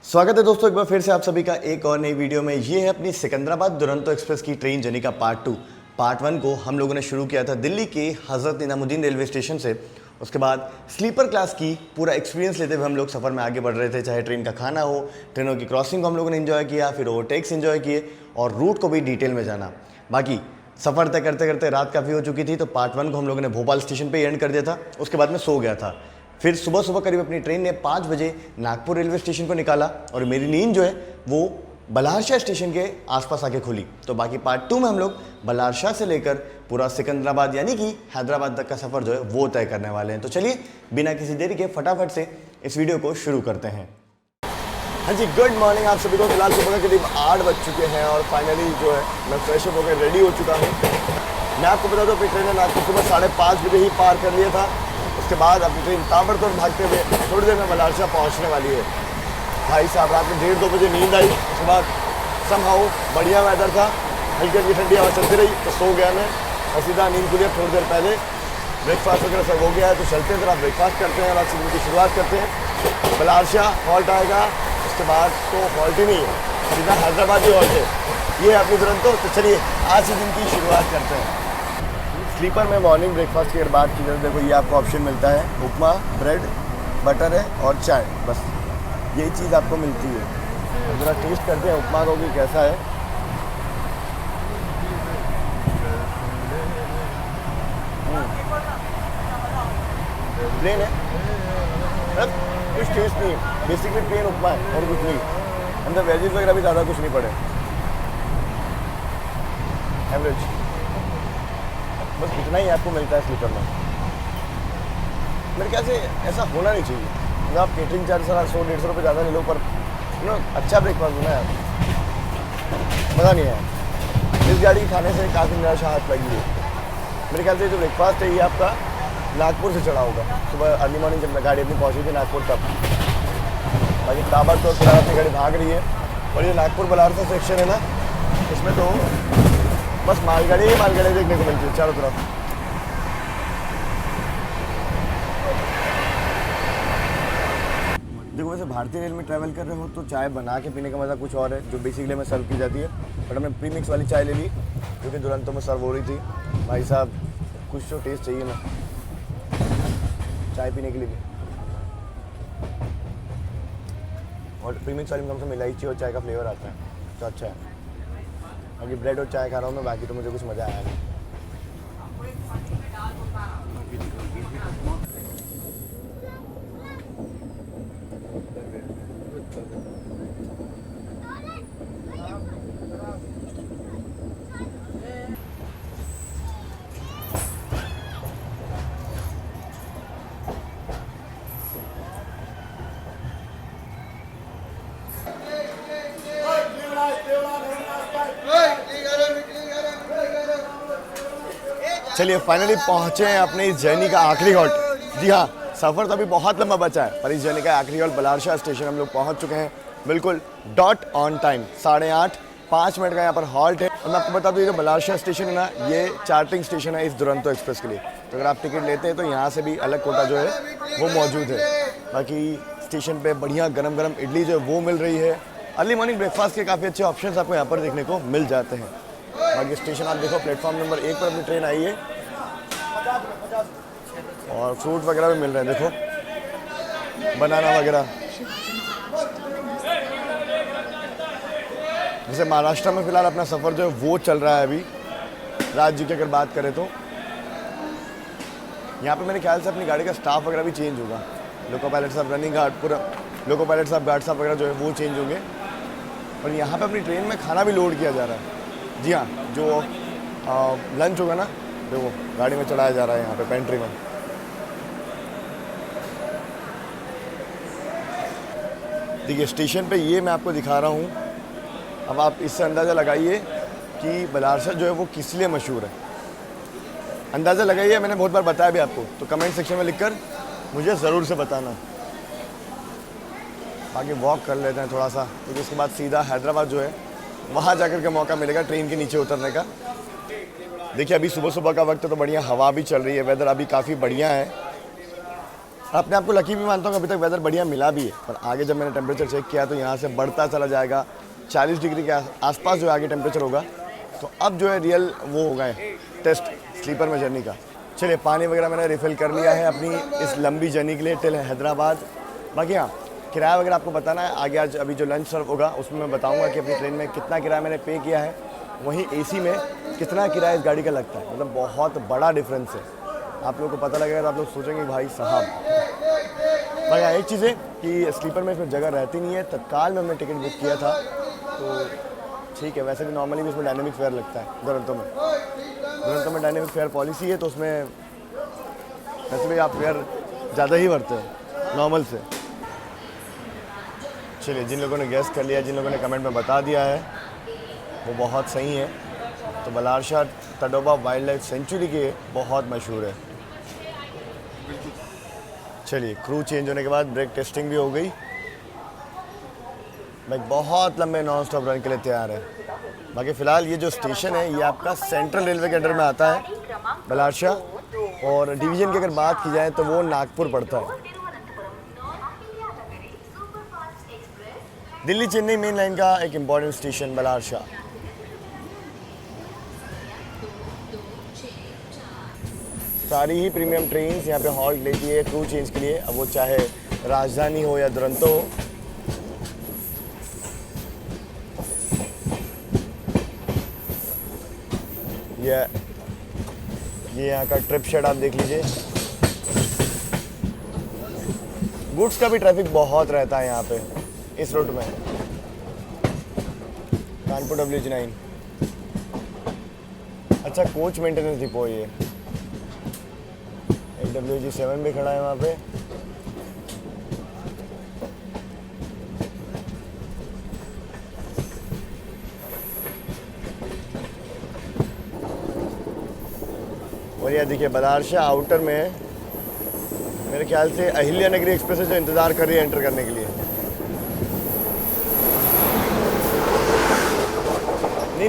स्वागत है दोस्तों एक बार फिर से आप सभी का एक और नई वीडियो में। ये है अपनी सिकंदराबाद दुरंतो एक्सप्रेस की ट्रेन जर्नी का पार्ट 2। पार्ट 1 को हम लोगों ने शुरू किया था दिल्ली के हज़रत निज़ामुद्दीन रेलवे स्टेशन से। उसके बाद स्लीपर क्लास की पूरा एक्सपीरियंस लेते हुए हम लोग सफ़र में आगे बढ़ रहे थे, चाहे ट्रेन का खाना हो, ट्रेनों की क्रॉसिंग को हम लोगों ने इन्जॉय किया, फिर ओवरटेक्स इन्जॉय किए और रूट को भी डिटेल में जाना। बाकी सफ़र तय करते करते रात काफ़ी हो चुकी थी, तो पार्ट 1 को हम लोगों ने भोपाल स्टेशन पे एंड कर दिया था। उसके बाद में सो गया था। फिर सुबह सुबह करीब अपनी ट्रेन ने 5 बजे नागपुर रेलवे स्टेशन को निकाला और मेरी नींद जो है वो बल्हारशाह स्टेशन के आसपास आके खुली। तो बाकी पार्ट 2 में हम लोग बल्हारशाह से लेकर पूरा सिकंदराबाद यानी कि हैदराबाद तक का सफ़र जो है वो तय करने वाले हैं। तो चलिए बिना किसी देरी के फटाफट से इस वीडियो को शुरू करते हैं। हाँ जी, गुड मॉर्निंग आप सभी को। फिलहाल सुबह के करीब 8 बज चुके हैं और फाइनली जो है मैं फ्रेश अप होकर रेडी हो चुका हूँ। मैं आपको बता दूँ अपनी ट्रेन ने नागपुर सुबह 5:30 बजे ही पार कर लिया था। उसके बाद अपनी ट्रेन ताबड़तोड़ भागते हुए थोड़ी देर में बल्हारशाह पहुँचने वाली है। भाई साहब रात में 1:30-2 बजे नींद आई। उसके बाद समहाउ बढ़िया वेदर था, हल्की हल्की ठंडी हवा चलती रही तो सो गया मैं और सीधा नींद खुली। थोड़ी देर पहले ब्रेकफास्ट वगैरह सब हो गया है, तो चलते हैं, जरा ब्रेकफास्ट करते हैं और आज दिन की शुरुआत करते हैं। बल्हारशाह हॉल्ट आएगा, उसके बाद तो हॉल्ट ही नहीं है, सीधा हैदराबाद ही हॉल्ट है। ये है अपनी दुरंतो। तो चलिए आज ही दिन की शुरुआत करते हैं। स्लीपर में मॉर्निंग ब्रेकफास्ट की अगर बात की जाए तो देखो ये आपको ऑप्शन मिलता है, उपमा, ब्रेड, बटर है और चाय, बस यही चीज़ आपको मिलती है। ज़रा टेस्ट करते हैं उपमा को कि कैसा है। प्लेन है, कुछ टेस्ट नहीं है, बेसिकली प्लेन उपमा है और कुछ नहीं। अंदर वेजिज वगैरह भी ज़्यादा कुछ नहीं पड़े, एवरेज, बस इतना ही आपको मिलता है स्लीपर में। मेरे ख्याल से ऐसा होना नहीं चाहिए। मतलब आप केटरिंग चार्ज 100-150 रुपये ज़्यादा ले लो, पर अच्छा ब्रेकफास्ट होना है। मज़ा नहीं आया। इस गाड़ी खाने से काफ़ी निराशात लगी है। मेरे ख्याल से जो ब्रेकफास्ट है ये आपका नागपुर से चढ़ा होगा। सुबह अर्ली मॉर्निंग जब गाड़ी अपनी पहुँची थी नागपुर तब। बाकी ताबड़तोड़ फिलहाल अपनी गाड़ी भाग रही है। और ये नागपुर बल्हारशाह सेक्शन है ना, इसमें तो बस मालगाड़ी ही मालगाड़ी देखने को मिलती है चारों तरफ। देखो वैसे भारतीय रेल में ट्रैवल कर रहे हो तो चाय बना के पीने का मज़ा कुछ और है, जो बेसिकली में सर्व की जाती है। बट हमने प्रीमिक्स वाली चाय ले ली क्योंकि दुरंतो में सर्व हो रही थी। भाई साहब कुछ तो टेस्ट चाहिए ना चाय पीने के लिए भी। और प्रीमिक्स वाली में कम से कम इलायची और चाय का फ्लेवर आता है तो अच्छा है। अभी ब्रेड और चाय खा रहा हूँ मैं, बाकी तो मुझे कुछ मज़ा आया नहीं। चलिए फाइनली पहुंचे हैं अपने इस जर्नी का आखिरी हॉल्ट। जी हाँ, सफ़र तो अभी बहुत लंबा बचा है, पर इस जर्नी का आखिरी हॉल्ट बल्हारशाह स्टेशन हम लोग पहुंच चुके हैं, बिल्कुल डॉट ऑन टाइम। 8:30 5 मिनट का यहाँ पर हॉल्ट है। और मैं आपको बता दूँ, ये जो बल्हारशाह स्टेशन है ना, ये चार्टिंग स्टेशन है इस दुरंतो एक्सप्रेस के लिए। तो अगर आप टिकट लेते हैं तो यहाँ से भी अलग कोटा जो है वो मौजूद है। बाकी स्टेशन पर बढ़िया गरम गरम इडली जो है वो मिल रही है। अर्ली मॉर्निंग ब्रेकफास्ट के काफ़ी अच्छे ऑप्शन आपको यहाँ पर देखने को मिल जाते हैं। बाकी स्टेशन आप देखो, प्लेटफॉर्म नंबर 1 पर अपनी ट्रेन आई है और फ्रूट वगैरह भी मिल रहे हैं, देखो बनाना वगैरह। जैसे महाराष्ट्र में फ़िलहाल अपना सफ़र जो है वो चल रहा है अभी, राज्य की अगर बात करें तो। यहाँ पे मेरे ख्याल से अपनी गाड़ी का स्टाफ वगैरह भी चेंज होगा। लोको पायलट साहब, रनिंग गार्ड, पूरा लोको पायलट साहब, गार्ड साहब वगैरह जो है वो चेंज होंगे। और यहाँ पे अपनी ट्रेन में खाना भी लोड किया जा रहा है। जी हाँ, जो लंच होगा ना, देखो गाड़ी में चढ़ाया जा रहा है यहाँ पे पेंट्री में। देखिए स्टेशन पे ये मैं आपको दिखा रहा हूँ। अब आप इससे अंदाज़ा लगाइए कि बल्हारशाह जो है वो किस लिए मशहूर है। अंदाज़ा लगाइए, मैंने बहुत बार बताया भी आपको, तो कमेंट सेक्शन में लिखकर मुझे ज़रूर से बताना। बाकी वॉक कर लेते हैं थोड़ा सा, क्योंकि उसके बाद सीधा हैदराबाद जो है वहाँ जाकर के मौका मिलेगा ट्रेन के नीचे उतरने का। देखिए अभी सुबह सुबह का वक्त है तो बढ़िया हवा भी चल रही है, वेदर अभी काफ़ी बढ़िया है। अपने आप को लकी भी मानता हूँ, अभी तक वेदर बढ़िया मिला भी है, पर आगे जब मैंने टेम्परेचर चेक किया तो यहाँ से बढ़ता चला जाएगा 40 डिग्री के आसपास जो आगे टेम्परेचर होगा। तो अब जो है रियल वो होगा टेस्ट स्लीपर में जर्नी का। चलिए पानी वगैरह मैंने रिफ़िल कर लिया है अपनी इस लंबी जर्नी के लिए टिल हैदराबाद। बाकी हाँ, किराया वगैरह आपको बताना है आगे, आज अभी जो लंच सर्व होगा उसमें मैं बताऊँगा कि अपनी ट्रेन में कितना किराया मैंने पे किया है, वहीं AC में कितना किराया इस गाड़ी का लगता है। मतलब बहुत बड़ा डिफरेंस है। आप लोगों को पता लगेगा तो आप लोग सोचेंगे भाई साहब। भाई एक चीज़ है कि स्लीपर में इसमें जगह रहती नहीं है। तत्काल में हमने टिकट बुक किया था तो ठीक है, वैसे भी नॉर्मली भी इसमें डायनेमिक फेयर लगता है दुरंतो में डायनेमिक फेयर पॉलिसी है, तो उसमें वैसे भी आप फेयर ज़्यादा ही भरते हैं नॉर्मल से। चलिए, जिन लोगों ने गेस कर लिया, जिन लोगों ने कमेंट में बता दिया है वो बहुत सही है। तो बलारशाह तडोबा वाइल्ड लाइफ सेंचुरी के बहुत मशहूर है। चलिए, क्रू चेंज होने के बाद ब्रेक टेस्टिंग भी हो गई। बाइक बहुत लंबे नॉन स्टॉप रन के लिए तैयार है। बाकी फ़िलहाल ये जो स्टेशन है ये आपका सेंट्रल रेलवे के अंडर में आता है बलारशाह, और डिवीज़न की अगर बात की जाए तो वो नागपुर पड़ता है। दिल्ली चेन्नई मेन लाइन का एक इम्पॉर्टेंट स्टेशन बलारशाह। सारी ही प्रीमियम ट्रेन्स यहाँ पे हॉल्ट लेती है क्रू चेंज के लिए, अब वो चाहे राजधानी हो या दुरंतो हो। ये यहाँ का ट्रिप शेड आप देख लीजिए। गुड्स का भी ट्रैफिक बहुत रहता है यहाँ पे इस रूट में। कानपुर WG9 अच्छा कोच मेंटेनेंस डिपो ये। एक WG7 भी खड़ा है वहाँ पे। और यह देखिए बलारशाह आउटर में मेरे ख्याल से अहिल्या नगरी एक्सप्रेस जो इंतज़ार कर रही है एंटर करने के लिए।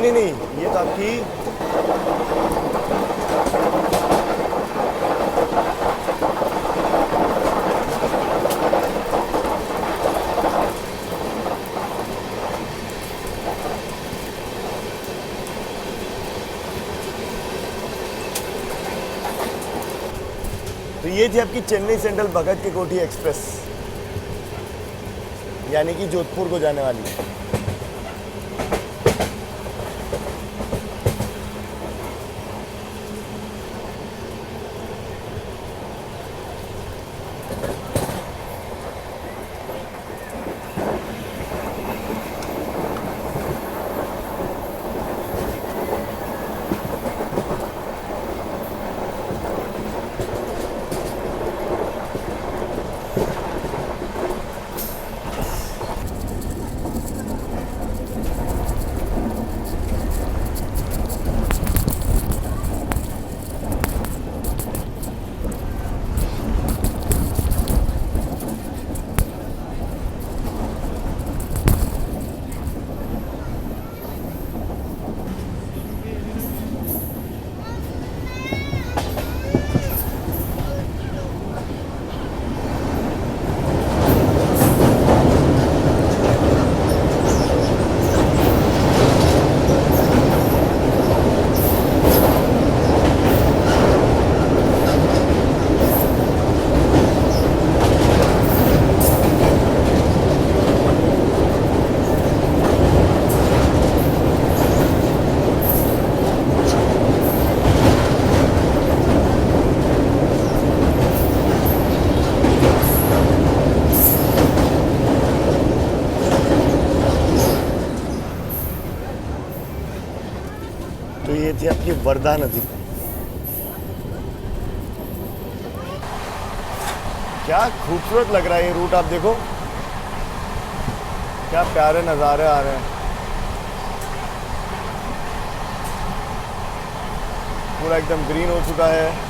नहीं, ये तो आपकी तो ये थी आपकी चेन्नई सेंट्रल भगत की कोठी एक्सप्रेस, यानी कि जोधपुर को जाने वाली। तो ये थी आपकी वर्धा नदी। क्या खूबसूरत लग रहा है ये रूट, आप देखो क्या प्यारे नज़ारे आ रहे हैं। पूरा एकदम ग्रीन हो चुका है।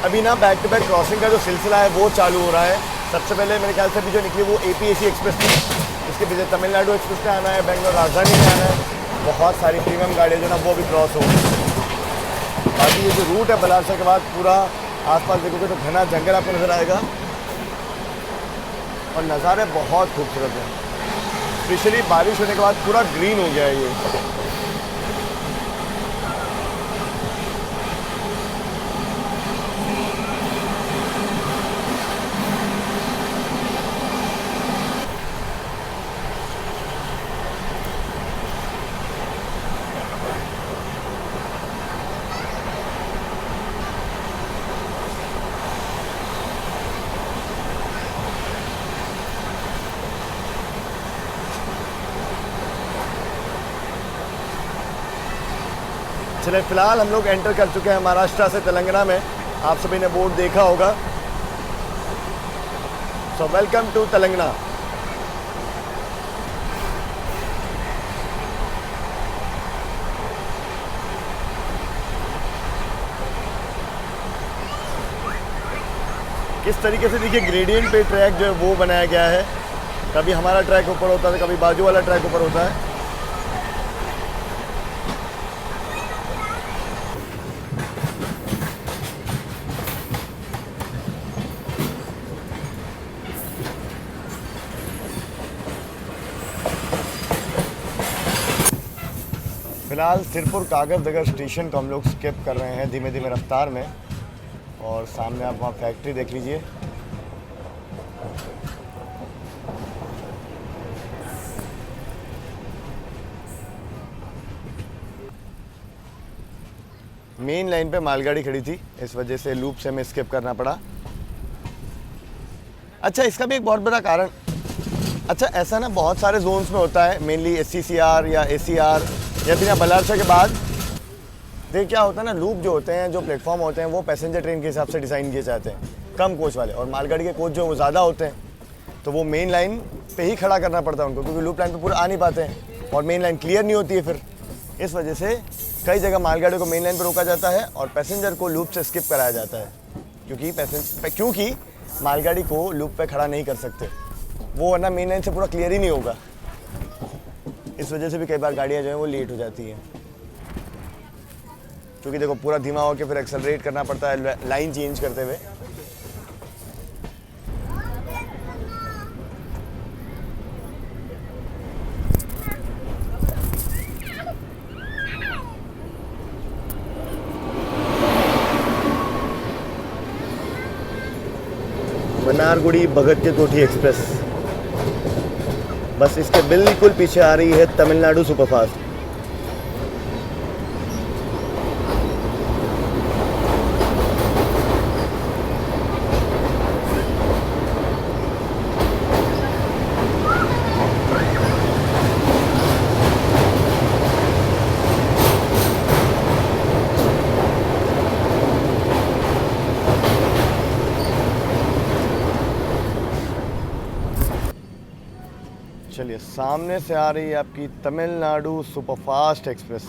अभी ना बैक टू बैक क्रॉसिंग का जो सिलसिला है वो चालू हो रहा है। सबसे पहले मेरे ख्याल से अभी जो निकली वो APAC एक्सप्रेस थी, इसके पीछे तमिलनाडु एक्सप्रेस में आना है, बेंगलोर राजधानी में आना है। बहुत सारी प्रीमियम गाड़ियाँ जो ना वो भी क्रॉस हो। बाकी ये जो रूट है बलारसा के बाद पूरा आसपास देखोगे तो घना जंगल आपको नज़र आएगा और नज़ारे बहुत खूबसूरत हैं। स्पेशली बारिश होने के बाद पूरा ग्रीन हो गया है ये। चले फिलहाल हम लोग एंटर कर चुके हैं महाराष्ट्र से तेलंगाना में। आप सभी ने बोर्ड देखा होगा। So welcome to Telangana. किस तरीके से देखिए ग्रेडियंट पे ट्रैक जो है वो बनाया गया है। कभी हमारा ट्रैक ऊपर होता है, कभी बाजू वाला ट्रैक ऊपर होता है। फिलहाल सिरपुर कागज नगर स्टेशन को हम लोग स्किप कर रहे हैं धीमे धीमे रफ्तार में। और सामने आप वहाँ फैक्ट्री देख लीजिए। मेन लाइन पे मालगाड़ी खड़ी थी, इस वजह से लूप से हमें स्किप करना पड़ा। अच्छा, इसका भी एक बहुत बड़ा कारण, अच्छा ऐसा ना बहुत सारे जोन्स में होता है, मेनली SCCR या ACR या फिर बलारसा के बाद देखिए क्या होता है ना, लूप जो होते हैं, जो प्लेटफॉर्म होते हैं वो पैसेंजर ट्रेन के हिसाब से डिज़ाइन किए जाते हैं, कम कोच वाले, और मालगाड़ी के कोच जो वो ज़्यादा होते हैं, तो वो मेन लाइन पे ही खड़ा करना पड़ता है उनको, क्योंकि लूप लाइन पे पूरा आ नहीं पाते हैं और मेन लाइन क्लियर नहीं होती है। फिर इस वजह से कई जगह मालगाड़ी को मेन लाइन पर रोका जाता है और पैसेंजर को लूप से स्किप कराया जाता है, क्योंकि मालगाड़ी को लूप पे खड़ा नहीं कर सकते वो, वरना मेन लाइन से पूरा क्लियर ही नहीं होगा। इस वजह से भी कई बार गाड़ियाँ जो हैं वो लेट हो जाती हैं, क्योंकि देखो पूरा धीमा होकर फिर एक्सेलरेट करना पड़ता है लाइन चेंज करते हुए। मनारगुड़ी भगत के कोठी एक्सप्रेस, बस इसके बिल्कुल पीछे आ रही है तमिलनाडु सुपरफास्ट। चलिए, सामने से आ रही है आपकी Tamil Nadu superfast express.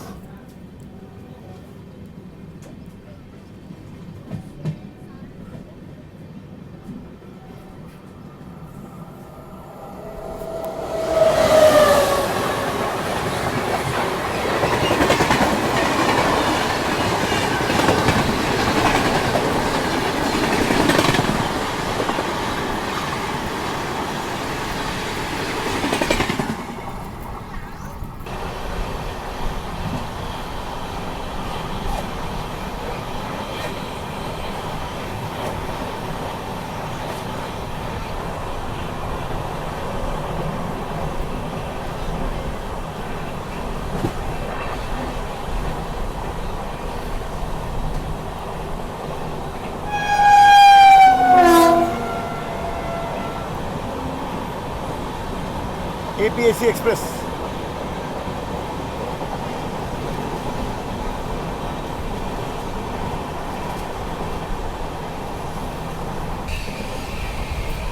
APAC express.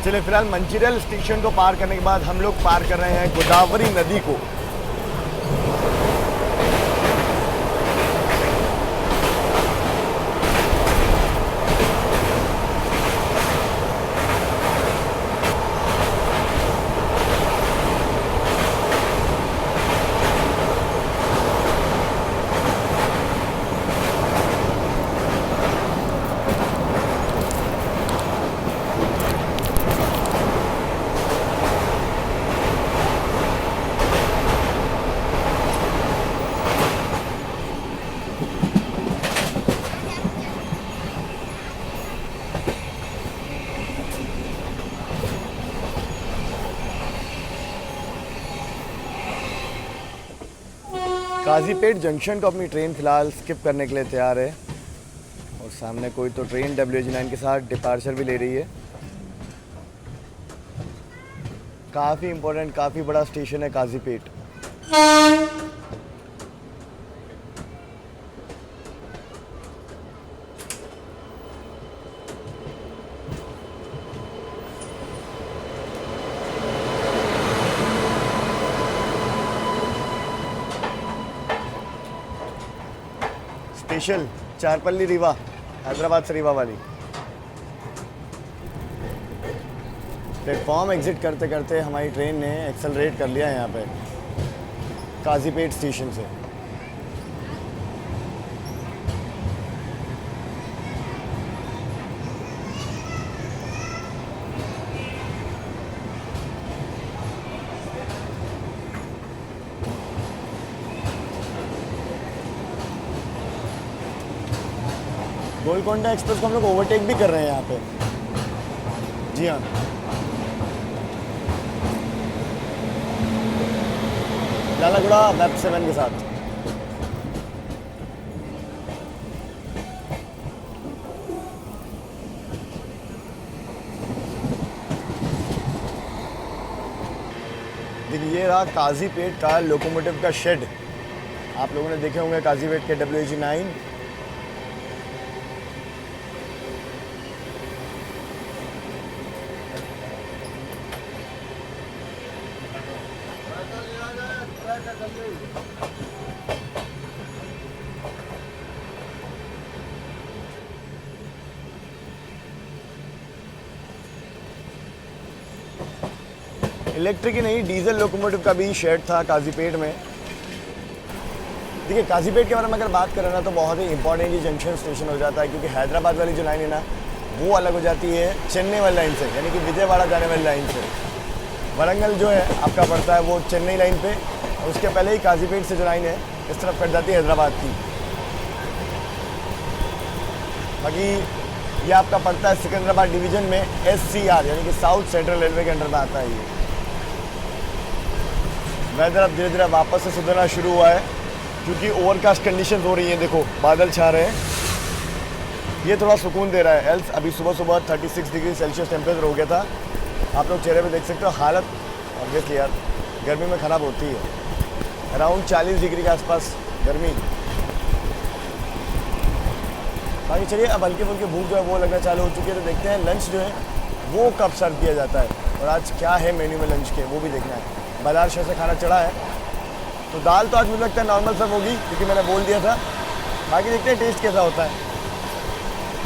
चलिए, फिलहाल मंचिरियल स्टेशन को पार करने के बाद हम लोग पार कर रहे हैं गोदावरी नदी को। काजीपेट जंक्शन को अपनी ट्रेन फ़िलहाल स्किप करने के लिए तैयार है और सामने कोई तो ट्रेन WH9 के साथ डिपार्चर भी ले रही है। काफ़ी इम्पोर्टेंट, काफ़ी बड़ा स्टेशन है काजीपेट। स्पेशल चारपल्ली रीवा, हैदराबाद से रीवा वाली। प्लेटफॉर्म एग्जिट करते करते हमारी ट्रेन ने एक्सेलरेट कर लिया है यहाँ पे काजीपेट स्टेशन से। गोलकोंडा एक्सप्रेस को हम लोग ओवरटेक भी कर रहे हैं यहाँ पे। जी हाँ, लालागुड़ा वेब 7 के साथ। देखिए ये रहा काजीपेट का लोकोमोटिव का शेड। आप लोगों ने देखे होंगे काजीपेट के WH9। इलेक्ट्रिक ही नहीं, डीजल लोकोमोटिव का भी शेड था काजीपेट में। देखिए काजीपेट के बारे में अगर बात करें ना तो बहुत ही इंपॉर्टेंट जंक्शन स्टेशन हो जाता है, क्योंकि हैदराबाद वाली जो लाइन है ना वो अलग हो जाती है चेन्नई वाली लाइन से, यानी कि विजयवाड़ा जाने वाली लाइन से। वरंगल जो है आपका पड़ता है वो चेन्नई लाइन पे, और उसके पहले ही काजीपेट से जो लाइन है इस तरफ कट जाती है हैदराबाद की। बाकी ये आपका पड़ता है सिकंदराबाद डिवीज़न में SCR, यानी कि साउथ सेंट्रल रेलवे के अंडर में आता है ये। वेदर अब धीरे धीरे वापस से सुधरना शुरू हुआ है, क्योंकि ओवरकास्ट कंडीशन हो रही हैं। देखो बादल छा रहे हैं, ये थोड़ा सुकून दे रहा है। एल्स अभी सुबह सुबह 36 डिग्री सेल्सियस टेम्परेचर हो गया था। आप लोग चेहरे पे देख सकते हो, हालत ऑब्वियसली यार गर्मी में ख़राब होती है। अराउंड 40 डिग्री के आसपास गर्मी। बाकी चलिए अब हल्की फुल्की भूख जो है वो लगना चालू हो चुकी है, तो देखते हैं लंच जो है वो कब सर्व किया जाता है और आज क्या है मेन्यू में लंच के, वो भी देखना है। बाजार शहर से खाना चढ़ा है, तो दाल तो आज मुझे लगता है नॉर्मल सर्व होगी, क्योंकि मैंने बोल दिया था। बाकी देखते हैं टेस्ट कैसा होता है।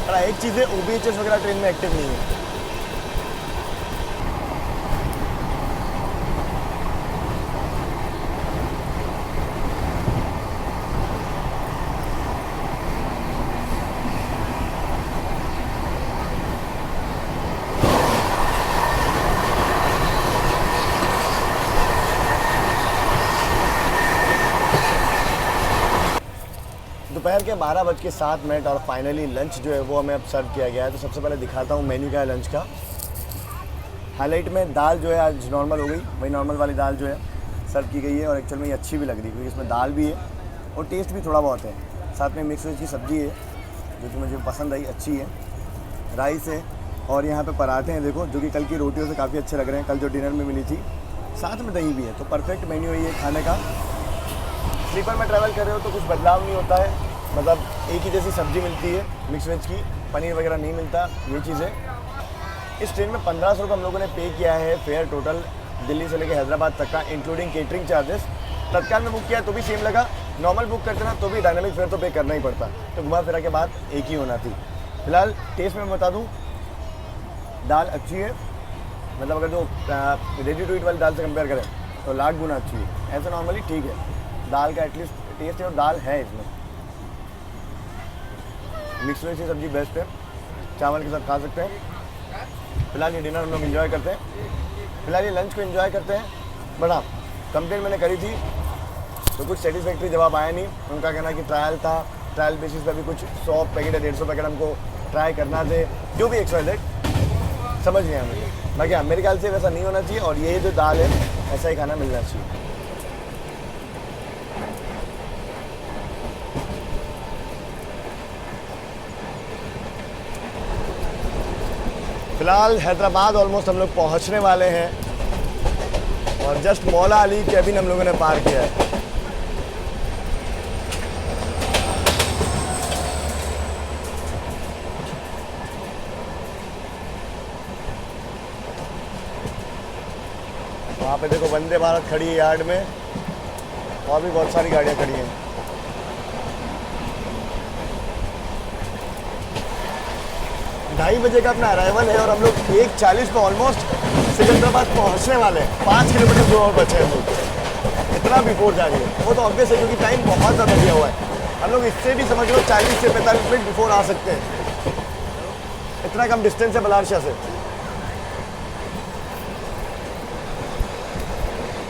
और एक चीज़ है, OBHS वगैरह ट्रेन में एक्टिव नहीं है। दोपहर के 12:07 और फाइनली लंच जो है वो हमें अब सर्व किया गया है। तो सबसे पहले दिखाता हूँ मेन्यू क्या है लंच का। हाईलाइट में दाल जो है आज नॉर्मल हो गई, वही नॉर्मल वाली दाल जो है सर्व की गई है, और एक्चुअल में ये अच्छी भी लग रही है क्योंकि इसमें दाल भी है और टेस्ट भी थोड़ा बहुत है। साथ में मिक्स वेज की सब्ज़ी है जो कि मुझे पसंद आई, अच्छी है। राइस है और यहाँ पे पराठे हैं देखो, जो कि कल की रोटियों से काफ़ी अच्छे लग रहे हैं, कल जो डिनर में मिली थी। साथ में दही भी है, तो परफेक्ट मेन्यू है ये खाने का। स्लीपर में ट्रैवल कर रहे हो तो कुछ बदलाव नहीं होता है, मतलब एक ही जैसी सब्ज़ी मिलती है मिक्स वेज की, पनीर वगैरह नहीं मिलता, ये चीज़ें। इस ट्रेन में 1500 रुपये हम लोगों ने पे किया है फेयर टोटल, दिल्ली से लेकर हैदराबाद तक का, इंक्लूडिंग केटरिंग चार्जेस। तत्काल में बुक किया तो भी सेम लगा, नॉर्मल बुक करते ना तो भी डायनामिक फेयर तो पे करना ही पड़ता, तो घुमा फिरा के बाद एक ही होना थी। फिलहाल टेस्ट में मैं बता दूँ, दाल अच्छी है, मतलब अगर जो रेडी टू ईट वाली दाल से कंपेयर करें तो लाख गुना अच्छी है। ऐसा नॉर्मली ठीक है, दाल का एटलीस्ट टेस्ट है और दाल है इसमें। मिक्स वेज की सब्ज़ी बेस्ट है, चावल के साथ खा सकते हैं। फिलहाल ये डिनर हम लोग इन्जॉय करते हैं, फिलहाल ये लंच को इन्जॉय करते हैं। बट हाँ, कंप्लेंट मैंने करी थी तो कुछ सेटिस्फैक्ट्री जवाब आया नहीं। उनका कहना कि ट्रायल था, ट्रायल बेसिस पे भी कुछ 100 पैकेट या 150 पैकेट हमको ट्राई करना थे, जो भी XYZ समझ नहीं आया मुझे। बाकी हाँ, मेरे ख्याल से वैसा नहीं होना चाहिए और ये जो दाल है ऐसा ही खाना मिलना चाहिए। फिलहाल हैदराबाद ऑलमोस्ट हम लोग पहुंचने वाले हैं और जस्ट मौला अली कैबिन हम लोगों ने पार किया है। वहाँ पे देखो वंदे भारत खड़ी है यार्ड में, और भी बहुत सारी गाड़ियाँ खड़ी हैं। ढाई बजे का अपना अराइवल है और हम लोग 1:40 पे ऑलमोस्ट सिकंदराबाद पहुँचने वाले हैं। 5 किलोमीटर दूर और बचे हैं हम लोग। इतना बिफोर जा रही है वो तो ऑब्वियस है क्योंकि टाइम बहुत ज़्यादा दिया हुआ है। हम लोग इससे भी समझ लो 40 से 45 मिनट बिफोर आ सकते हैं। इतना कम डिस्टेंस है बलारशाह से।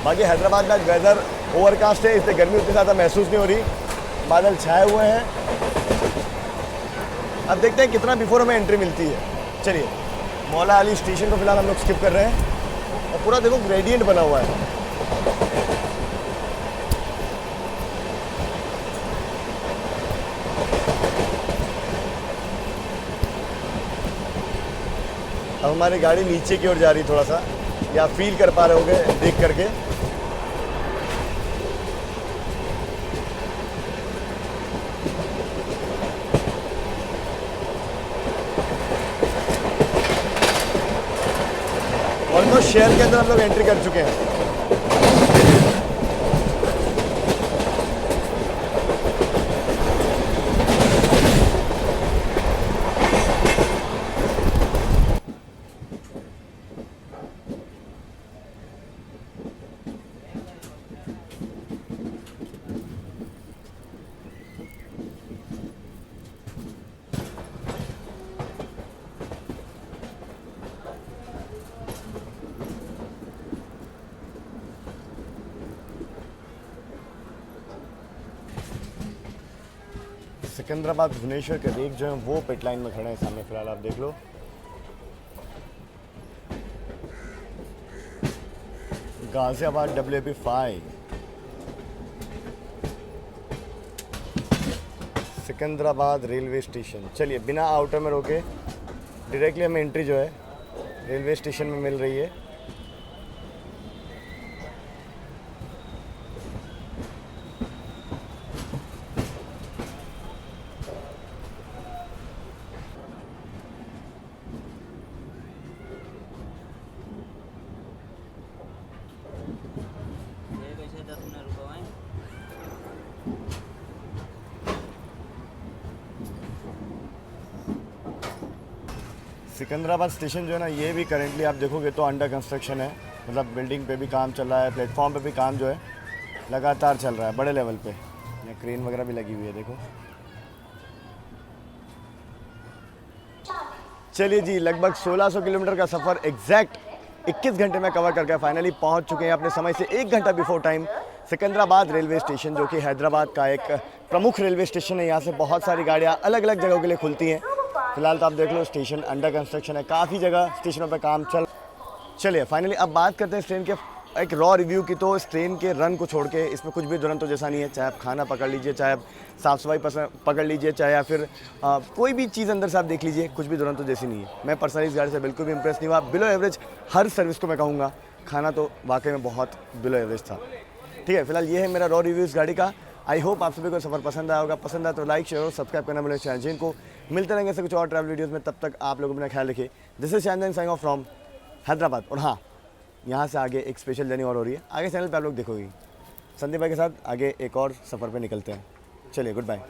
बाकी हैदराबाद में आज वेदर ओवरकास्ट है, इसलिए गर्मी उतनी ज़्यादा महसूस नहीं हो रही। बादल छाए हुए हैं। अब देखते हैं कितना बिफोर हमें एंट्री मिलती है। चलिए, मौला अली स्टेशन को फिलहाल हम लोग स्किप कर रहे हैं और पूरा देखो ग्रेडियंट बना हुआ है। अब हमारी गाड़ी नीचे की ओर जा रही थोड़ा सा, या फील कर पा रहे होंगे देख करके। ऑलमोस्ट शहर के अंदर हम लोग एंट्री कर चुके हैं। सिकंदराबाद भुवनेश्वर के रेक जो है वो पिट लाइन में खड़े हैं सामने। फिलहाल आप देख लो, Ghaziabad WP5 Secunderabad railway station. चलिए, बिना आउटर में रोके डायरेक्टली हमें एंट्री जो है रेलवे स्टेशन में मिल रही है। सिकंदराबाद स्टेशन जो है ना, ये भी करेंटली आप देखोगे तो अंडर कंस्ट्रक्शन है। मतलब बिल्डिंग पे भी काम चल रहा है, प्लेटफॉर्म पे भी काम जो है लगातार चल रहा है बड़े लेवल पे। यहाँ क्रेन वगैरह भी लगी हुई है देखो। चलिए जी, लगभग 1600 किलोमीटर का सफ़र एग्जैक्ट 21 घंटे में कवर करके फाइनली पहुंच चुके हैं अपने समय से 1 घंटा before time Secunderabad railway station, जो कि हैदराबाद का एक प्रमुख रेलवे स्टेशन है। यहाँ से बहुत सारी गाड़ियाँ अलग अलग जगहों के लिए खुलती हैं। फिलहाल तो आप देख लो स्टेशन अंडर कंस्ट्रक्शन है, काफ़ी जगह स्टेशनों पर काम चलिए फाइनली अब बात करते हैं इस ट्रेन के एक रॉ रिव्यू की। तो इस ट्रेन के रन को छोड़ के इसमें कुछ भी दुरंतो जैसा नहीं है। चाहे आप खाना पकड़ लीजिए, चाहे आप साफ़ सफाई पकड़ लीजिए, चाहे या फिर कोई भी चीज़ अंदर से आप देख लीजिए, कुछ भी दुरंतो जैसी नहीं है। मैं पर्सनली इस गाड़ी से बिल्कुल भी इंप्रेस नहीं हुआ। बिलो एवरेज हर सर्विस को मैं कहूँगा। खाना तो वाकई में बहुत बिलो एवरेज था। ठीक है, फिलहाल ये है मेरा रॉ रिव्यू इस गाड़ी का। आई होप आप सभी को सफ़र पसंद आया होगा। पसंद आया तो लाइक शेयर और सब्सक्राइब करना मेरे चैनल को। मिलते रहेंगे ऐसे कुछ और ट्रैवल वीडियोस में। तब तक आप लोग अपना ख्याल रखिए। This is channel saying of from Hyderabad. और हाँ, यहाँ से आगे एक स्पेशल जर्नी और हो रही है, आगे चैनल पे आप लोग देखोगे। संदीप भाई के साथ आगे एक और सफ़र पे निकलते हैं। चलिए, गुड बाय।